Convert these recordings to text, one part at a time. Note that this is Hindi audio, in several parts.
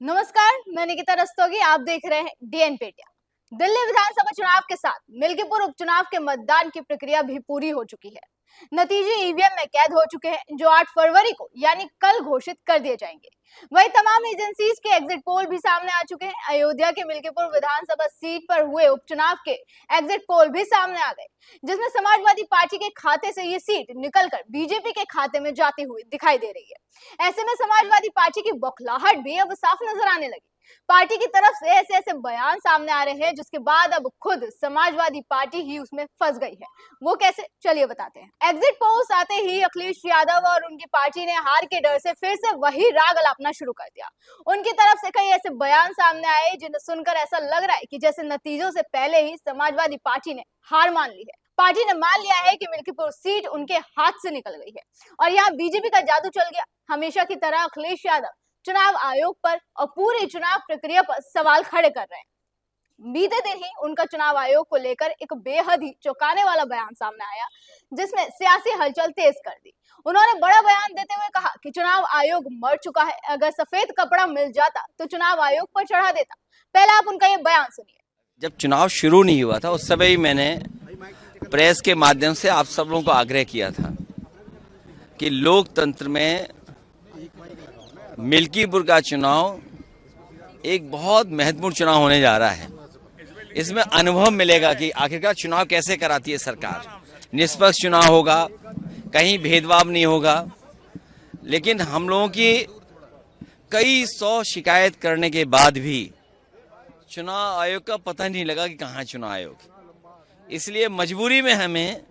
नमस्कार, मैं निकिता रस्तोगी। आप देख रहे हैं डीएनपी इंडिया। दिल्ली विधानसभा चुनाव के साथ मिल्कीपुर उपचुनाव के मतदान की प्रक्रिया भी पूरी हो चुकी है। नतीजे ईवीएम में कैद हो चुके हैं, जो 8 फरवरी को यानी कल घोषित कर दिए जाएंगे। वही तमाम एजेंसीज के एग्जिट पोल भी सामने आ चुके हैं। अयोध्या के मिल्कीपुर विधानसभा सीट पर हुए उपचुनाव के एग्जिट पोल भी सामने आ गए, जिसमें समाजवादी पार्टी के खाते से ये सीट निकलकर बीजेपी के खाते में जाती हुई दिखाई दे रही है। ऐसे में समाजवादी पार्टी की बौखलाहट भी अब साफ नजर आने लगी। पार्टी की तरफ से ऐसे ऐसे बयान सामने आ रहे हैं, जिसके बाद अब खुद समाजवादी पार्टी ही उसमें फंस गई है। वो कैसे, चलिए बताते हैं। एग्जिट पोल्स आते ही अखिलेश यादव और उनकी पार्टी ने हार के डर से फिर से वही राग अलापना शुरू कर दिया। उनकी तरफ से कई ऐसे बयान सामने आए जिन्हें सुनकर ऐसा लग रहा है कि जैसे नतीजों से पहले ही समाजवादी पार्टी ने हार मान ली है। पार्टी ने मान लिया है कि मिल्कीपुर सीट उनके हाथ से निकल गई है और यहाँ बीजेपी का जादू चल गया। हमेशा की तरह अखिलेश यादव चुनाव आयोग पर और पूरी चुनाव प्रक्रिया पर सवाल खड़े कर रहे हैं। बीते दिन ही उनका चुनाव आयोग को लेकर एक बेहद ही चौंकाने वाला बयान सामने आया, जिसमें सियासी हलचल तेज कर दी। उन्होंने बड़ा बयान देते हुए कहा कि चुनाव आयोग मर चुका है, अगर सफेद कपड़ा मिल जाता तो चुनाव आयोग पर चढ़ा देता। पहले आप उनका ये बयान सुनिए। जब चुनाव शुरू नहीं हुआ था उस समय ही मैंने प्रेस के माध्यम से आप सब लोगों को आग्रह किया था कि लोकतंत्र में मिल्कीपुर का चुनाव एक बहुत महत्वपूर्ण चुनाव होने जा रहा है। इसमें अनुभव मिलेगा कि आखिरकार चुनाव कैसे कराती है सरकार। निष्पक्ष चुनाव होगा, कहीं भेदभाव नहीं होगा। लेकिन हम लोगों की कई 100 शिकायत करने के बाद भी चुनाव आयोग का पता नहीं लगा कि कहाँ चुनाव आयोग। इसलिए मजबूरी में हमें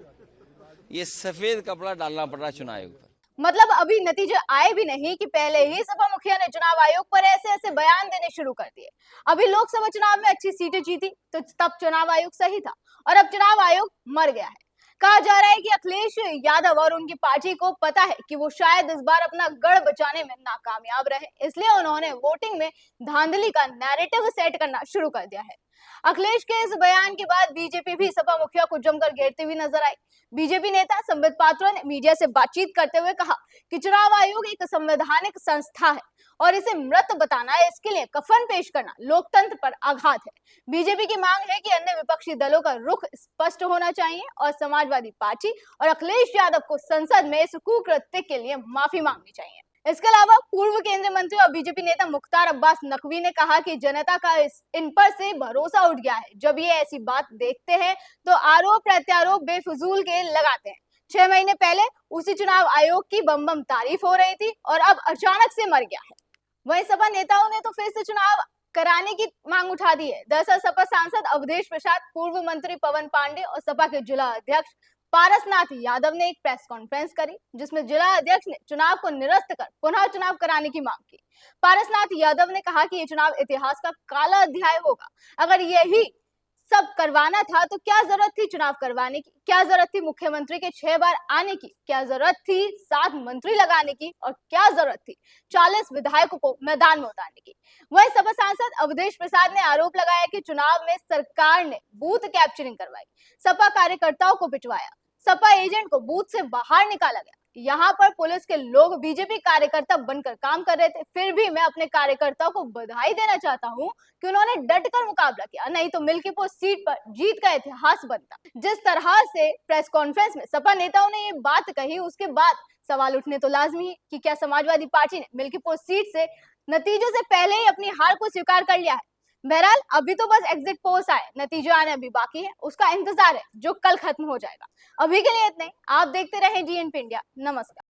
ये सफेद कपड़ा डालना पड़ रहा चुनाव आयोग पर। मतलब अभी नतीजे आए भी नहीं कि पहले ही सपा मुखिया ने चुनाव आयोग पर ऐसे ऐसे बयान देने शुरू कर दिए। अभी लोकसभा चुनाव में अच्छी सीटें जीती तो तब चुनाव आयोग सही था और अब चुनाव आयोग मर गया है। कहा जा रहा है कि अखिलेश यादव और उनकी पार्टी को पता है कि वो शायद इस बार अपना गढ़ बचाने में नाकामयाब रहे, इसलिए उन्होंने वोटिंग में धांधली का नैरेटिव सेट करना शुरू कर दिया है। अखिलेश के इस बयान के बाद बीजेपी भी सपा मुखिया को जमकर घेरती हुई नजर आई। बीजेपी नेता संबित पात्रा ने मीडिया से बातचीत करते हुए कहा कि चुनाव आयोग एक संवैधानिक संस्था है और इसे मृत बताना, इसके लिए कफन पेश करना लोकतंत्र पर आघात है। बीजेपी की मांग है कि अन्य विपक्षी दलों का रुख स्पष्ट होना चाहिए और समाजवादी पार्टी और अखिलेश यादव को संसद में इस कुकृत्य के लिए माफी मांगनी चाहिए। इसके अलावा पूर्व केंद्रीय मंत्री और बीजेपी नेता मुख्तार अब्बास नकवी ने कहा कि जनता का इन पर से भरोसा उठ गया है। जब ये ऐसी बात देखते हैं तो आरोप प्रत्यारोप बेफिजूल के लगाते हैं। 6 महीने पहले उसी चुनाव आयोग की बम बम तारीफ हो रही थी और अब अचानक से मर गया है। वहीं सपा नेताओं ने तो फिर से चुनाव कराने की मांग उठा दी है। दरअसल सपा सांसद अवधेश प्रसाद, पूर्व मंत्री पवन पांडे और सपा के जिला अध्यक्ष पारसनाथ यादव ने एक प्रेस कॉन्फ्रेंस करी, जिसमें जिला अध्यक्ष ने चुनाव को निरस्त कर पुनः चुनाव कराने की मांग की। पारसनाथ यादव ने कहा कि ये चुनाव इतिहास का काला अध्याय होगा। अगर यही सब करवाना था तो क्या जरूरत थी चुनाव करवाने की? क्या जरूरत थी मुख्यमंत्री के 6 बार आने की? क्या जरूरत थी 7 मंत्री लगाने की? और क्या जरूरत थी 40 विधायकों को मैदान में उतारने की? वही सपा सांसद अवधेश प्रसाद ने आरोप लगाया कि चुनाव में सरकार ने बूथ कैप्चरिंग करवाई, सपा कार्यकर्ताओं को पिटवाया, सपा एजेंट को बूथ से बाहर निकाला गया। यहाँ पर पुलिस के लोग बीजेपी कार्यकर्ता बनकर काम कर रहे थे। फिर भी मैं अपने कार्यकर्ताओं को बधाई देना चाहता हूँ कि उन्होंने डटकर मुकाबला किया, नहीं तो मिल्कीपुर सीट पर जीत का इतिहास बनता। जिस तरह से प्रेस कॉन्फ्रेंस में सपा नेताओं ने ये बात कही, उसके बाद सवाल उठने तो लाजमी है कि क्या समाजवादी पार्टी ने मिल्कीपुर सीट से नतीजों से पहले ही अपनी हार को स्वीकार कर लिया है? बहरहाल अभी तो बस एग्जिट पोल्स आए, नतीजे आने अभी बाकी है, उसका इंतजार है जो कल खत्म हो जाएगा। अभी के लिए इतने। आप देखते रहे डीएनपी इंडिया। नमस्कार।